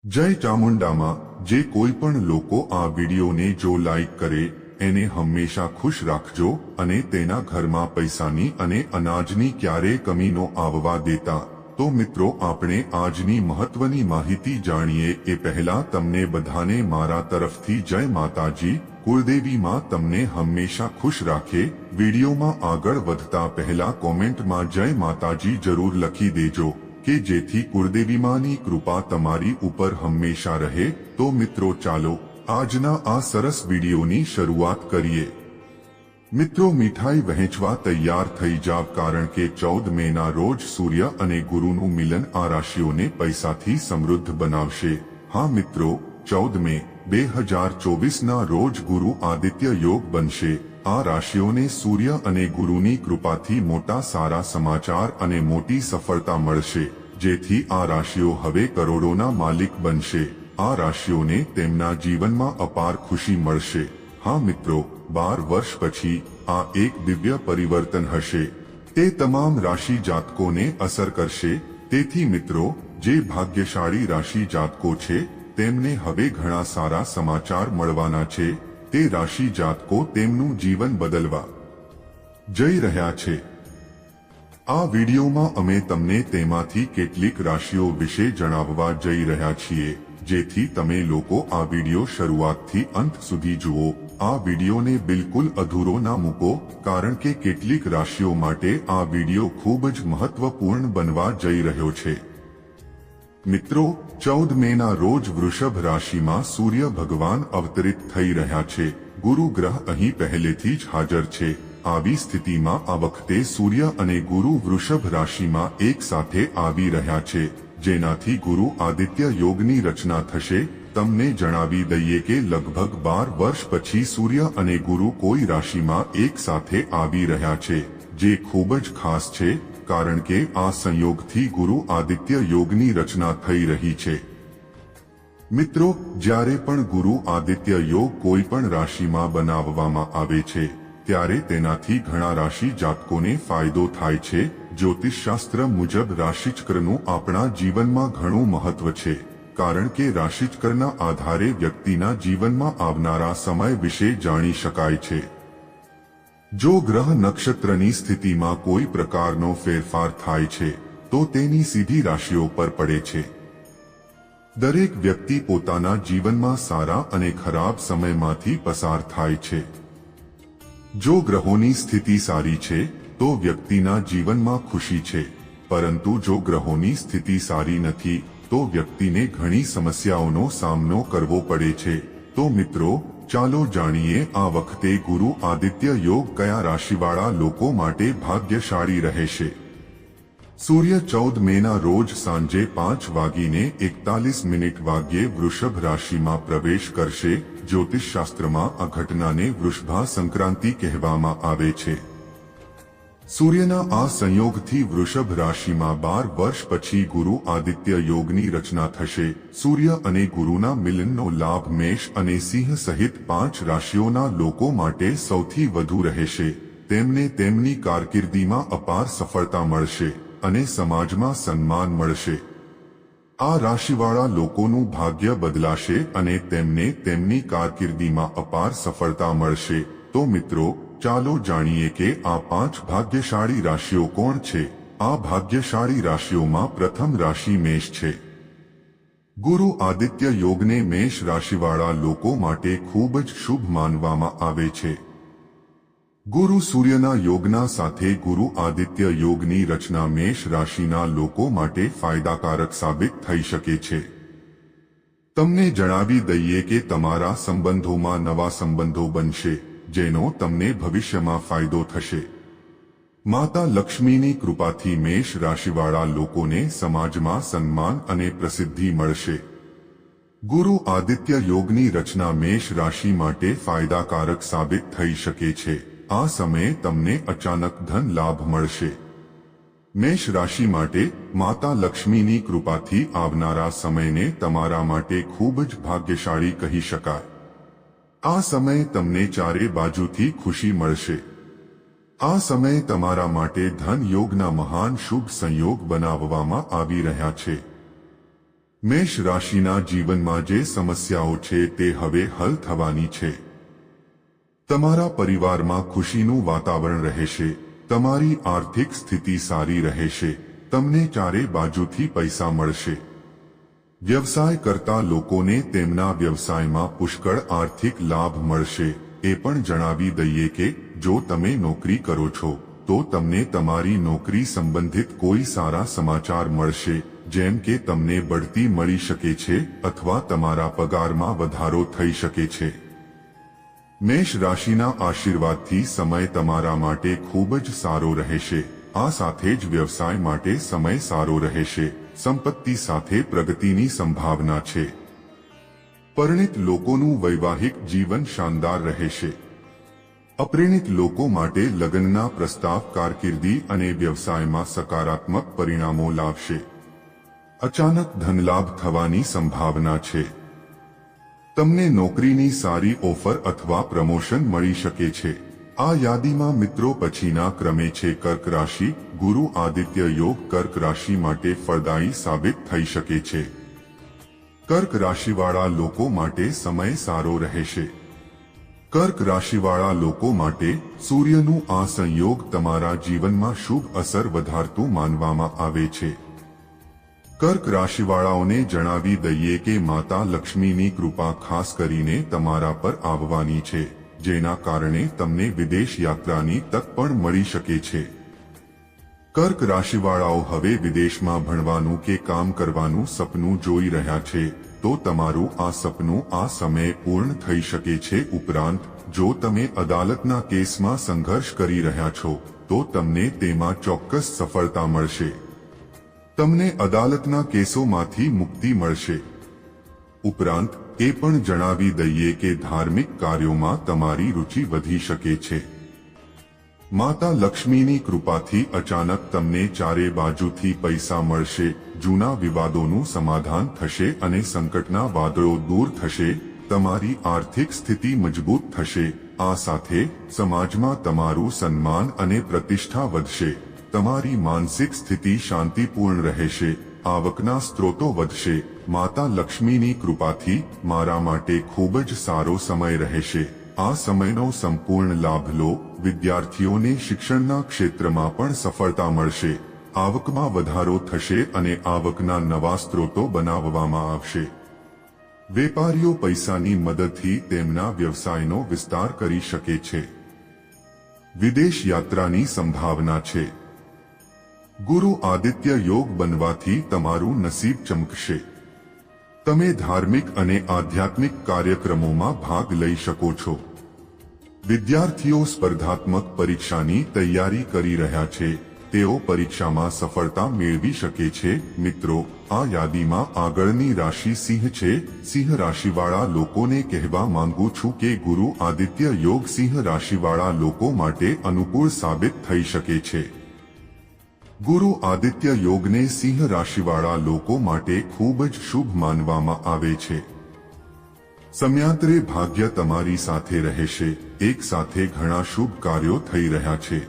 જય ચામુંડામાં જે કોઈ પણ લોકો આ વિડીયોને જો લાઈક કરે એને હંમેશા ખુશ રાખજો અને તેના ઘરમાં પૈસાની અને અનાજની ક્યારેય કમી ન આવવા દેતા। તો મિત્રો આપણે આજની મહત્વની માહિતી જાણીએ એ પહેલા તમને બધાને મારા તરફથી જય માતાજી। કુળદેવી માં તમને હંમેશા ખુશ રાખે। વિડીયોમાં આગળ વધતા પહેલા કોમેન્ટમાં જય માતાજી જરૂર લખી દેજો કે જેથી કુળદેવી માની કૃપા તમારી ઉપર હંમેશા રહે। તો મિત્રો ચાલો આજના આ સરસ વિડીયોની શરૂઆત કરીએ। મિત્રો મીઠાઈ વહેંચવા તૈયાર થઈ જાવ કારણ કે 14 મેના રોજ સૂર્ય અને ગુરુનું મિલન આ રાશિઓને પૈસાથી સમૃદ્ધ બનાવશે। હા મિત્રો 14 મે 2024 ના રોજ ગુરુ આદિત્ય યોગ બનશે। આ રાશિઓને સૂર્ય અને ગુરુની કૃપાથી મોટા સારા સમાચાર અને મોટી સફળતા મળશે જેથી આ રાશિઓ હવે કરોડોના માલિક બનશે। આ રાશિઓને તેમના જીવનમાં અપાર ખુશી મળશે। હા મિત્રો 12 વર્ષ પછી આ એક દિવ્ય પરિવર્તન હશે તે તમામ રાશિ જાતકોને અસર કરશે। તેથી મિત્રો જે ભાગ્યશાળી રાશિ જાતકો છે તેમને હવે ઘણા સારા સમાચાર મળવાના છે। તે રાશિ જાતકો તેમનું જીવન બદલવા જઈ રહ્યા છે। આ વિડીયોમાં અમે તમને તેમાંથી કેટલીક રાશિઓ વિશે જણાવવા જઈ રહ્યા છીએ જેથી તમે લોકો આ વિડીયો શરૂઆતથી અંત સુધી જુઓ। આ વિડીયોને બિલકુલ અધૂરો ના મૂકો કારણ કે કેટલીક રાશિઓ માટે આ વિડીયો ખૂબ જ મહત્વપૂર્ણ બનવા જઈ રહ્યો છે। મિત્રો 14 મેના રોજ વૃષભ રાશિમાં સૂર્ય ભગવાન અવતરિત થઈ રહ્યા છે। ગુરુ ગ્રહ અહીં પહેલેથી જ હાજર છે। આવી સ્થિતિમાં આ વખતે સૂર્ય અને ગુરુ વૃષભ રાશિમાં એક સાથે આવી રહ્યા છે જેનાથી ગુરુ આદિત્ય યોગની રચના થશે। તમને જણાવી દઈએ કે લગભગ 12 વર્ષ પછી સૂર્ય અને ગુરુ કોઈ રાશિમાં એક સાથે આવી રહ્યા છે જે ખૂબ જ ખાસ છે કારણ કે આ સંયોગથી ગુરુ આદિત્ય યોગની રચના થઈ રહી છે। મિત્રો જ્યારે પણ ગુરુ આદિત્ય યોગ કોઈ પણ રાશિમાં બનાવવામાં આવે છે ત્યારે તેનાથી ઘણા રાશિ જાતકોને ફાયદો થાય છે। જ્યોતિષશાસ્ત્ર મુજબ રાશિચક્રનું આપણા જીવનમાં ઘણું મહત્વ છે કારણ કે રાશિચક્રના આધારે વ્યક્તિના જીવનમાં આવનારા સમય વિશે જાણી શકાય છે। જો ગ્રહ નક્ષત્રની સ્થિતિમાં કોઈ પ્રકારનો ફેરફાર થાય છે તો તેની સીધી રાશિઓ પર પડે છે। દરેક વ્યક્તિ પોતાના જીવનમાં સારા અને ખરાબ સમયમાંથી પસાર થાય છે। જો ગ્રહોની સ્થિતિ સારી છે તો વ્યક્તિના જીવનમાં ખુશી છે પરંતુ જો ગ્રહોની સ્થિતિ સારી નથી તો વ્યક્તિને ઘણી સમસ્યાઓનો સામનો કરવો પડે છે। તો મિત્રો ચાલો જાણીએ આ વખતે ગુરુ આદિત્ય યોગ કયા રાશિવાળા લોકો માટે ભાગ્યશાળી રહેશે। સૂર્ય 14 મેના રોજ સાંજે 5:41 વાગ્યે વૃષભ રાશિમાં પ્રવેશ કરશે। જ્યોતિષશાસ્ત્રમાં આ ઘટનાને વૃષભા સંક્રાંતિ કહેવામાં આવે છે। સૂર્યના આ સંયોગથી વૃષભ રાશિમાં 12 વર્ષ પછી ગુરુ આદિત્ય યોગની રચના થશે। સૂર્ય અને ગુરુના મિલનનો લાભ મેષ અને સિંહ સહિત 5 રાશિઓના લોકો માટે સૌથી વધુ રહેશે। તેમને તેમની કારકિર્દીમાં અપાર સફળતા મળશે અને સમાજમાં સન્માન મળશે। આ રાશિવાળા લોકોનું ભાગ્ય બદલાશે અને તેમને તેમની કારકિર્દીમાં અપાર સફળતા મળશે। તો મિત્રો ચાલો જાણીએ કે આ 5 ભાગ્યશાળી રાશિઓ કોણ છે। આ ભાગ્યશાળી રાશિઓમાં પ્રથમ રાશિ મેષ છે। ગુરુ આદિત્ય યોગને મેષ રાશિવાળા લોકો માટે ખૂબ જ શુભ માનવામાં આવે છે। ગુરુ સૂર્યના યોગના સાથે ગુરુ આદિત્ય યોગની રચના મેષ રાશિના લોકો માટે ફાયદાકારક સાબિત થઈ શકે છે। તમને જણાવી દઈએ કે તમારા સંબંધોમાં નવા સંબંધો બનશે જેનો તમને ભવિષ્યમાં ફાયદો થશે। માતા લક્ષ્મીની કૃપાથી મેષ રાશિવાળા લોકોને સમાજમાં સન્માન અને પ્રસિદ્ધિ મળશે। ગુરુ આદિત્ય યોગની રચના મેષ રાશિ માટે ફાયદાકારક સાબિત થઈ શકે છે। આ સમયે તમને અચાનક ધન લાભ મળશે। મેષ રાશિ માટે માતા લક્ષ્મીની કૃપાથી આવનારા સમયને તમારા માટે ખૂબ જ ભાગ્યશાળી કહી શકાય। આ સમયે તમને ચારે બાજુથી ખુશી મળશે। આ સમયે તમારા માટે ધન યોગના મહાન શુભ સંયોગ બનાવવામાં આવી રહ્યા છે। મેષ રાશિના જીવનમાં જે સમસ્યાઓ છે તે હવે હલ થવાની છે. તમારા પરિવારમાં ખુશીનું વાતાવરણ રહેશે. તમારી આર્થિક સ્થિતિ સારી રહેશે. તમને ચારે બાજુથી પૈસા મળશે. વ્યવસાય કરતા લોકોને તેમના વ્યવસાયમાં પુષ્કળ આર્થિક લાભ મળશે. એ પણ જણાવી દઈએ કે જો તમે નોકરી કરો છો તો તમને તમારી નોકરી સંબંધિત કોઈ સારા સમાચાર મળશે, જેમ કે તમને બઢતી મળી શકે છે અથવા તમારા પગારમાં વધારો થઈ શકે છે. મેષ રાશિના આશીર્વાદથી સમય તમારા માટે ખૂબ જ સારો રહેશે. આ સાથે જ વ્યવસાય માટે સમય સારો રહેશે. સંપત્તિ સાથે પ્રગતિની સંભાવના છે. પરિણીત લોકોનું વૈવાહિક જીવન શાનદાર રહેશે. અપરિણીત લોકો માટે લગ્નના પ્રસ્તાવ કારકિર્દી અને વ્યવસાયમાં સકારાત્મક પરિણામો લાવશે. અચાનક ધનલાભ થવાની સંભાવના છે. તમને નોકરીની સારી ઓફર અથવા પ્રમોશન મળી શકે છે. આ યાદીમાં મિત્રો પછીના ક્રમે છે કર્ક રાશિ. ગુરુ આદિત્ય યોગ કર્ક રાશિ માટે ફળદાયી સાબિત થઈ શકે છે. કર્ક રાશિવાળા લોકો માટે સમય સારો રહેશે. કર્ક રાશિવાળા લોકો માટે સૂર્યનું આ સંયોગ તમારા જીવનમાં શુભ અસર વધારતું માનવામાં આવે છે. કર્ક રાશિવાળાઓને જણાવી દઈએ કે માતા લક્ષ્મીની કૃપા ખાસ કરીને તમારા પર આવવાની છે, જેના કારણે તમને વિદેશ યાત્રાની તક પણ મળી શકે છે. કર્ક રાશિવાળાઓ હવે વિદેશમાં ભણવાનું કે કામ કરવાનું સપનું જોઈ રહ્યા છે તો તમારું આ સપનું આ સમયે પૂર્ણ થઈ શકે છે. ઉપરાંત જો તમે અદાલતના કેસમાં સંઘર્ષ કરી રહ્યા છો તો તમને તેમાં ચોક્કસ સફળતા મળશે. તમને અદાલતના કેસોમાંથી મુક્તિ મળશે. ઉપરાંત એ પણ જણાવી દઈએ કે ધાર્મિક કાર્યોમાં તમારી રુચિ વધી શકે છે. માતા લક્ષ્મીની કૃપાથી અચાનક તમને ચારે બાજુથી પૈસા મળશે. જૂના વિવાદોનું સમાધાન થશે અને સંકટના વાદળો દૂર થશે. તમારી આર્થિક સ્થિતિ મજબૂત થશે. આ સાથે સમાજમાં તમારું સન્માન અને પ્રતિષ્ઠા વધશે. તમારી માનસિક સ્થિતિ શાંતિપૂર્ણ રહેશે. આવકના સ્ત્રોતો વધશે. માતા લક્ષ્મીની કૃપાથી મારા માટે ખૂબ જ સારો સમય રહેશે. આ સમયનો સંપૂર્ણ લાભ લો. વિદ્યાર્થીઓને શિક્ષણના ક્ષેત્રમાં પણ સફળતા મળશે. આવકમાં વધારો થશે અને આવકના નવા સ્ત્રોતો બનાવવામાં આવશે. વેપારીઓ પૈસાની મદદથી તેમના વ્યવસાયનો વિસ્તાર કરી શકે છે. વિદેશ યાત્રાની સંભાવના છે. ગુરુ આદિત્ય યોગ બનવાથી તમારું નસીબ ચમકશે. તમે ધાર્મિક અને આધ્યાત્મિક કાર્યક્રમોમાં ભાગ લઈ શકો છો. વિદ્યાર્થીઓ સ્પર્ધાત્મક પરીક્ષાની તૈયારી કરી રહ્યા છે. તેઓ પરીક્ષામાં સફળતા મેળવી શકે છે. મિત્રો, આ યાદીમાં આગળની રાશિ સિંહ છે. સિંહ રાશિવાળા લોકોને કહેવા માંગુ છું કે ગુરુ આદિત્ય યોગ સિંહ રાશિવાળા લોકો માટે અનુકૂળ સાબિત થઈ શકે છે. ગુરુ આદિત્ય યોગને સિંહ રાશિવાળા લોકો માટે ખૂબ જ શુભ માનવામાં આવે છે. સમયાંતરે ભાગ્ય તમારી સાથે રહેશે. એક સાથે ઘણા શુભ કાર્યો થઈ રહ્યા છે.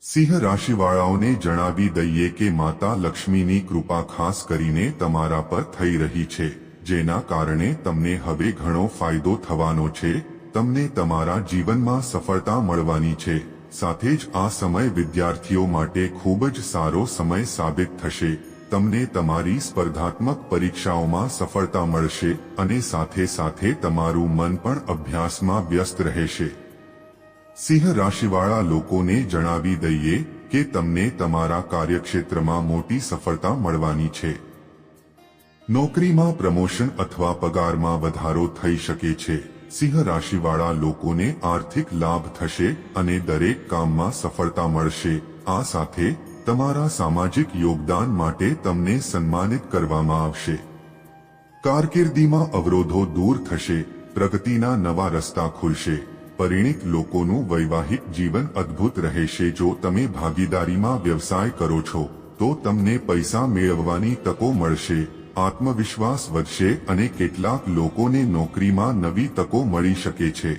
સિંહ રાશિવાળાઓને જણાવી દઈએ કે માતા લક્ષ્મીની કૃપા ખાસ કરીને તમારા પર થઈ રહી છે, જેના કારણે તમને હવે ઘણો ફાયદો થવાનો છે. તમને તમારા જીવનમાં સફળતા મળવાની છે. સાથે જ આ સમય વિદ્યાર્થીઓ માટે ખૂબ જ સારો સમય સાબિત થશે. તમને તમારી સ્પર્ધાત્મક પરીક્ષાઓમાં સફળતા મળશે અને સાથે સાથે તમારું મન પણ અભ્યાસમાં વ્યસ્ત રહેશે. સિંહ રાશિવાળા લોકોને જણાવી દઈએ કે તમને તમારા કાર્યક્ષેત્રમાં મોટી સફળતા મળવાની છે. નોકરીમાં પ્રમોશન અથવા પગારમાં વધારો થઈ શકે છે. સિંહ રાશિવાળા લોકોને આર્થિક લાભ થશે અને દરેક કામમાં સફળતા મળશે. આ સાથે તમારા સામાજિક યોગદાન માટે તમને સન્માનિત કરવામાં આવશે. કારકિર્દીમાં અવરોધો દૂર થશે. પ્રગતિના નવા રસ્તા ખુલશે. પરિણીત લોકોનું વૈવાહિક જીવન અદ્ભુત રહેશે. જો તમે ભાગીદારીમાં વ્યવસાય કરો છો તો તમને પૈસા મેળવવાની તકો મળશે. આત્મવિશ્વાસ વધશે અને કેટલાક લોકોને નોકરીમાં નવી તકો મળી શકે છે.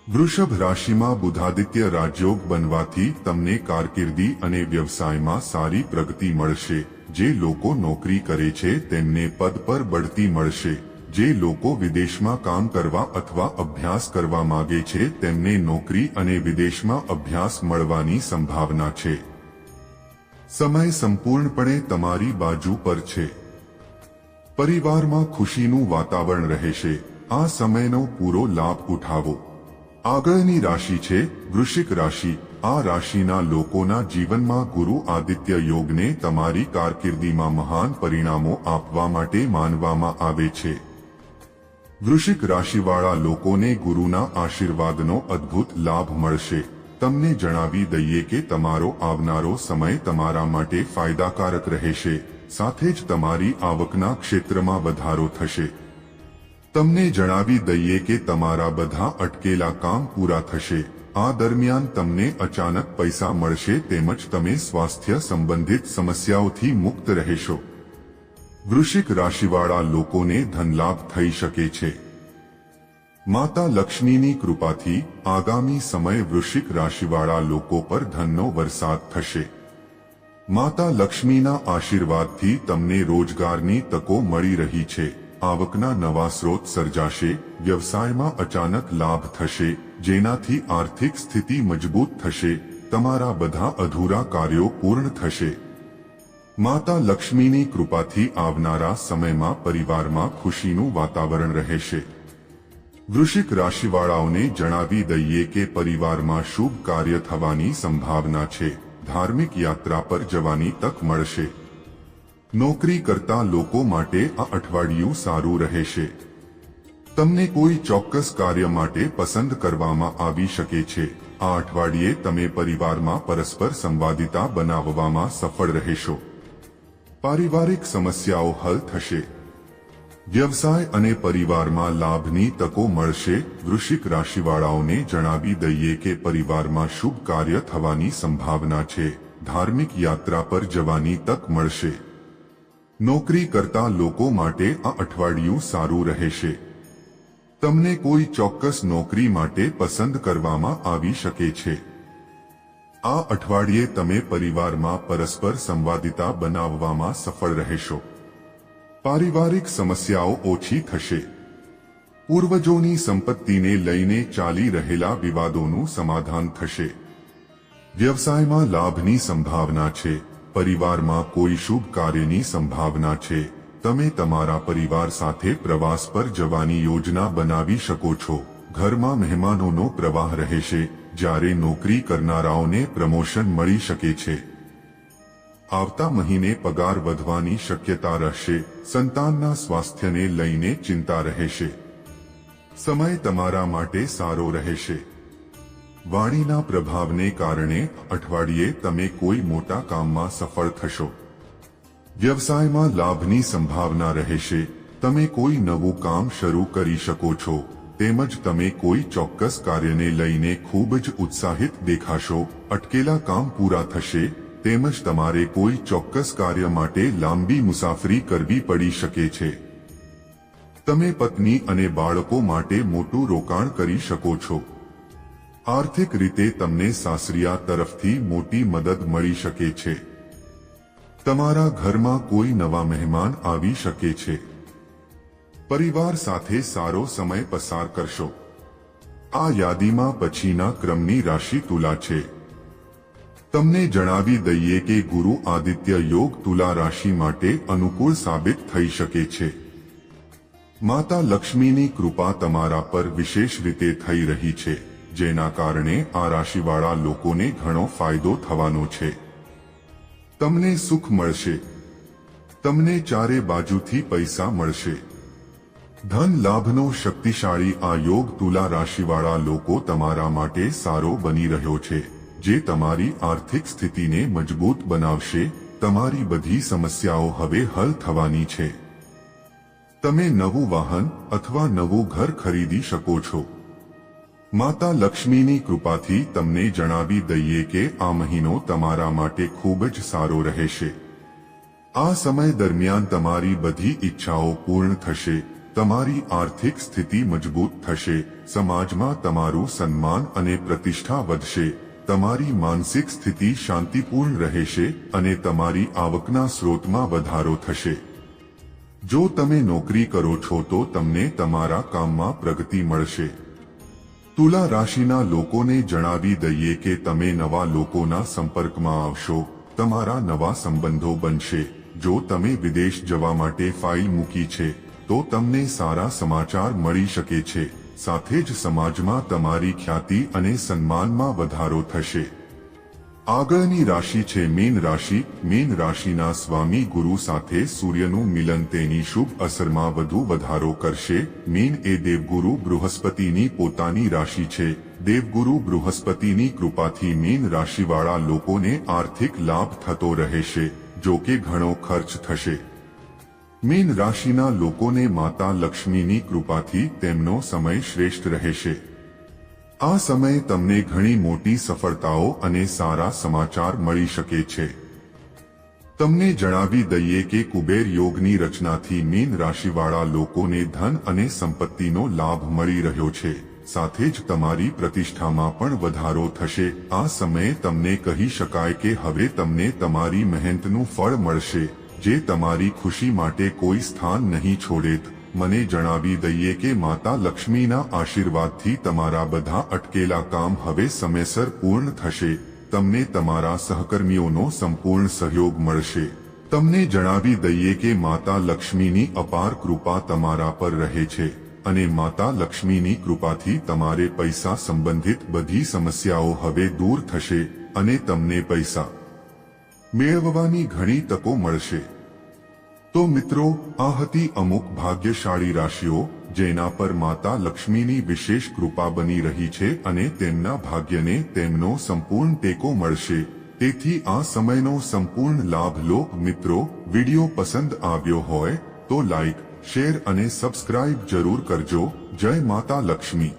વૃષભ રાશિમાં બુધાદિત્ય રાજયોગ બનવાથી તમને કારકિર્દી અને વ્યવસાયમાં સારી પ્રગતિ મળશે. જે લોકો નોકરી કરે છે તેમને પદ પર બઢતી મળશે. જે લોકો વિદેશમાં કામ કરવા અથવા અભ્યાસ કરવા માંગે છે તેમને નોકરી અને વિદેશમાં અભ્યાસ મળવાની સંભાવના છે. સમય સંપૂર્ણપણે તમારી બાજુ પર છે. પરિવારમાં ખુશીનું વાતાવરણ રહેશે. આ સમયનો પૂરો લાભ ઉઠાવો. આગળની રાશિ છે વૃશ્ચિક રાશિ. આ રાશિના લોકોના જીવનમાં ગુરુ આદિત્ય યોગને તમારી કારકિર્દીમાં મહાન પરિણામો આપવા માટે માનવામાં આવે છે. વૃશ્ચિક રાશિવાળા લોકોને ગુરુના આશીર્વાદનો અદ્ભુત લાભ મળશે. તમને જણાવી દઈએ કે તમારો આવનારો સમય તમારા માટે ફાયદાકારક રહેશે. સાથે જ તમારી આવકના ક્ષેત્રમાં વધારો થશે. તમને જણાવી દઈએ કે તમારા બધા અટકેલા કામ પૂરા થશે. આ દરમિયાન તમને અચાનક પૈસા મળશે તેમજ તમે સ્વાસ્થ્ય સંબંધિત સમસ્યાઓથી મુક્ત રહેશો. વૃશ્ચિક રાશિવાળા લોકોને ધનલાભ થઈ શકે છે. માતા લક્ષ્મીની કૃપાથી આગામી સમય વૃશ્ચિક રાશિવાળા લોકો પર ધનનો વરસાદ થશે. માતા લક્ષ્મીના આશીર્વાદથી તમને રોજગારની તકો મળી રહી છે. આવકના નવા સ્રોત સર્જાશે. વ્યવસાયમાં અચાનક લાભ થશે જેનાથી આર્થિક સ્થિતિ મજબૂત થશે. તમારા બધા અધૂરા કાર્યો પૂર્ણ થશે. માતા લક્ષ્મીની કૃપાથી આવનારા સમયમાં પરિવારમાં ખુશીનું વાતાવરણ રહેશે. વૃશ્ચિક રાશિવાળાઓને જણાવી દઈએ કે પરિવારમાં શુભ કાર્ય થવાની સંભાવના છે. ધાર્મિક યાત્રા પર જવાની તક મળશે. નોકરી કરતા લોકો માટે આ અઠવાડિયું સારું રહેશે. તમને કોઈ ચોક્કસ કાર્ય માટે પસંદ કરવામાં આવી શકે છે. આ અઠવાડિયે તમે પરિવારમાં પરસ્પર સંવાદિતા બનાવવામાં સફળ રહેશો. પારિવારિક સમસ્યાઓ હલ થશે. વ્યવસાય અને પરિવારમાં લાભની તકો મળશે. વૃશ્ચિક રાશિવાળાઓને જણાવી દઈએ કે પરિવારમાં શુભ કાર્ય થવાની સંભાવના છે. ધાર્મિક યાત્રા પર જવાની તક મળશે. નોકરી કરતા લોકો માટે આ અઠવાડિયું સારું રહેશે. તમને કોઈ ચોક્કસ નોકરી માટે પસંદ કરવામાં આવી શકે છે. આ અઠવાડિયે તમે પરિવારમાં પરસ્પર સંવાદિતા બનાવવામાં સફળ રહેશો. પારિવારિક સમસ્યાઓ ઓછી થશે. પૂર્વજોની સંપત્તિને લઈને ચાલી રહેલા વિવાદોનું સમાધાન થશે. વ્યવસાયમાં લાભની સંભાવના છે. પરિવારમાં કોઈ શુભ કાર્યની સંભાવના છે. તમે તમારા પરિવાર સાથે પ્રવાસ પર જવાની યોજના બનાવી શકો છો. ઘરમાં મહેમાનોનો પ્રવાહ રહેશે. જ્યારે નોકરી કરનારાઓને પ્રમોશન મળી શકે છે. આવતા મહિને પગાર વધવાની શક્યતા રહેશે. સંતાનના સ્વાસ્થ્યને લઈને ચિંતા રહેશે. સમય તમારા માટે સારો રહેશે. વાણીના પ્રભાવને કારણે અઠવાડિયે તમે કોઈ મોટા કામમાં સફળ થશો. વ્યવસાયમાં લાભની સંભાવના રહેશે. તમે કોઈ નવું કામ શરૂ કરી શકો છો. તેમજ તમે કોઈ ચોક્કસ કાર્યને લઈને ખૂબ જ ઉત્સાહિત દેખાશો. અટકેલા કામ પૂરા થશે. તેમજ તમારે કોઈ ચોક્કસ કાર્ય માટે લાંબી મુસાફરી કરવી પડી શકે છે. તમે પત્ની અને બાળકો માટે મોટું રોકાણ કરી શકો છો. આર્થિક રીતે તમને સાસરિયા તરફથી મોટી મદદ મળી શકે છે. તમારા ઘરમાં કોઈ નવા મહેમાન આવી શકે છે. પરિવાર સાથે સારો સમય પસાર કરશો. આ યાદીમાં પછીના ક્રમની રાશિ તુલા છે. તમને જણાવી દઈએ કે ગુરુ આદિત્ય યોગ તુલા રાશિ માટે અનુકૂળ સાબિત થઈ શકે છે. માતા લક્ષ્મીની કૃપા તમારા પર વિશેષ રીતે થઈ રહી છે. જેના કારણે આ રાશિવાળા લોકોને ઘણો ફાયદો થવાનો છે. તમને સુખ મળશે. તમને ચારે બાજુથી પૈસા મળશે. ધન લાભનો શક્તિશાળી આ યોગ તુલા રાશિવાળા લોકો તમારા માટે સારો બની રહ્યો છે. જે તમારી આર્થિક સ્થિતિને મજબૂત બનાવશે. તમારી બધી સમસ્યાઓ હવે હલ થવાની છે. તમે નવું વાહન અથવા નવું ઘર ખરીદી શકો છો. માતા લક્ષ્મીની કૃપાથી તમને જણાવી દઈએ કે આ મહિનો તમારા માટે ખૂબ જ સારો રહેશે. આ સમય દરમિયાન તમારી બધી ઈચ્છાઓ પૂર્ણ થશે. તમારી આર્થિક સ્થિતિ મજબૂત થશે. સમાજમાં તમારું સન્માન અને પ્રતિષ્ઠા વધશે. તમારી માનસિક સ્થિતિ શાંતિપૂર્ણ રહેશે અને તમારી આવકના સ્રોતમાં વધારો થશે. જો તમે નોકરી કરો છો તો તમને તમારા કામમાં પ્રગતિ મળશે. તુલા રાશિના લોકોને જણાવી દઈએ કે તમે નવા લોકોના સંપર્કમાં આવશો, તમારા નવા સંબંધો બનશે. જો તમે વિદેશ જવા માટે ફાઇલ મૂકી છે તો તમને સારા સમાચાર મળી શકે છે. સાથે જ સમાજમાં તમારી ખ્યાતિ અને સન્માનમાં વધારો થશે. આગળની રાશિ છે મીન રાશિ. મીન રાશિના સ્વામી ગુરુ સાથે સૂર્યનું મિલન તેની શુભ અસરમાં વધુ વધારો કરશે. મીન એ દેવગુરુ બૃહસ્પતિની પોતાની રાશિ છે. દેવગુરુ બૃહસ્પતિની કૃપાથી મીન રાશિવાળા લોકોને આર્થિક લાભ થતો રહેશે, જો કે ઘણો ખર્ચ થશે. મીન રાશિના લોકોને માતા લક્ષ્મીની કૃપાથી તેમનો સમય શ્રેષ્ઠ રહેશે. આ સમયે તમને ઘણી મોટી સફળતાઓ અને સારા સમાચાર મળી શકે છે. તમને જણાવી દઈએ કે કુબેર યોગની રચનાથી મીન રાશિવાળા લોકોને ધન અને સંપત્તિનો લાભ મળી રહ્યો છે. સાથે જ તમારી પ્રતિષ્ઠામાં પણ વધારો થશે. આ સમયે તમને કહી શકાય કે હવે તમને તમારી મહેનતનું ફળ મળશે, જે તમારી ખુશી માટે કોઈ સ્થાન નહીં છોડે. મને જણાવી દઈએ કે માતા લક્ષ્મીના આશીર્વાદથી તમારા બધા અટકેલા કામ હવે સમયસર પૂર્ણ થશે. તમને તમારા સહકર્મીઓનો સંપૂર્ણ સહયોગ મળશે. તમને જણાવી દઈએ કે માતા લક્ષ્મીની અપાર કૃપા તમારા પર રહે છે અને માતા લક્ષ્મીની કૃપાથી તમારે પૈસા સંબંધિત બધી સમસ્યાઓ હવે દૂર થશે અને તમને પૈસા મેળવવાની ઘણી તકો મળશે. તો મિત્રો, આ હતી અમુક ભાગ્યશાળી રાશિઓ જેના પર માતા લક્ષ્મીની વિશેષ કૃપા બની રહી છે અને તેમના ભાગ્યને તેમનો સંપૂર્ણ ટેકો મળશે. તેથી આ સમયનો સંપૂર્ણ લાભ લો. મિત્રો, વિડિયો પસંદ આવ્યો હોય તો લાઈક, શેર અને સબસ્ક્રાઇબ જરૂર કરજો. જય માતા લક્ષ્મી.